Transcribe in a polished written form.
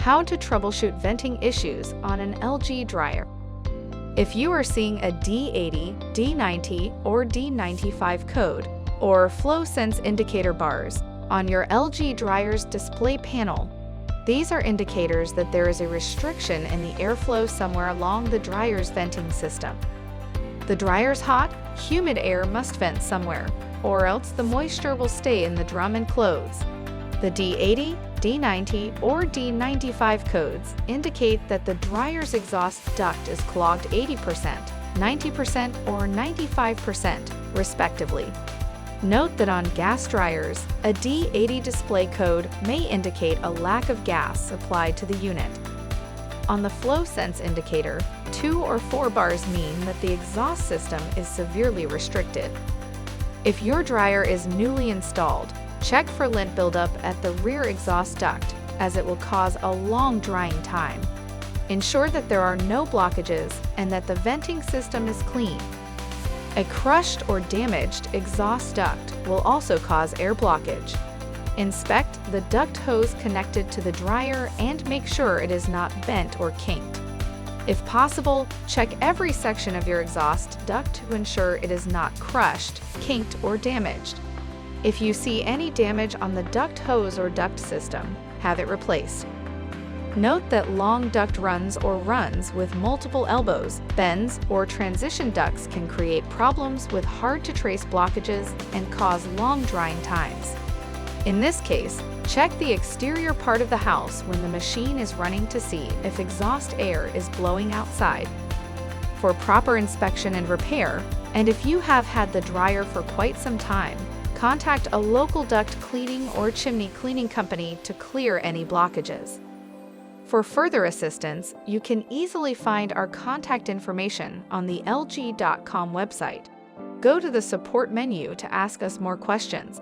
How to troubleshoot venting issues on an LG dryer. If you are seeing a D80, D90, or D95 code, or flow sense indicator bars on your LG dryer's display panel, these are indicators that there is a restriction in the airflow somewhere along the dryer's venting system. The dryer's hot, humid air must vent somewhere, or else the moisture will stay in the drum and clothes. The D80, D90, or D95 codes indicate that the dryer's exhaust duct is clogged 80%, 90%, or 95%, respectively. Note that on gas dryers, a D80 display code may indicate a lack of gas applied to the unit. On the flow sense indicator, 2 or 4 bars mean that the exhaust system is severely restricted. If your dryer is newly installed, check for lint buildup at the rear exhaust duct, as it will cause a long drying time. Ensure that there are no blockages and that the venting system is clean. A crushed or damaged exhaust duct will also cause air blockage. Inspect the duct hose connected to the dryer and make sure it is not bent or kinked. If possible, check every section of your exhaust duct to ensure it is not crushed, kinked, or damaged. If you see any damage on the duct hose or duct system, have it replaced. Note that long duct runs or runs with multiple elbows, bends, or transition ducts can create problems with hard-to-trace blockages and cause long drying times. In this case, check the exterior part of the house when the machine is running to see if exhaust air is blowing outside. For proper inspection and repair, and if you have had the dryer for quite some time, contact a local duct cleaning or chimney cleaning company to clear any blockages. For further assistance, you can easily find our contact information on the LG.com website. Go to the support menu to ask us more questions.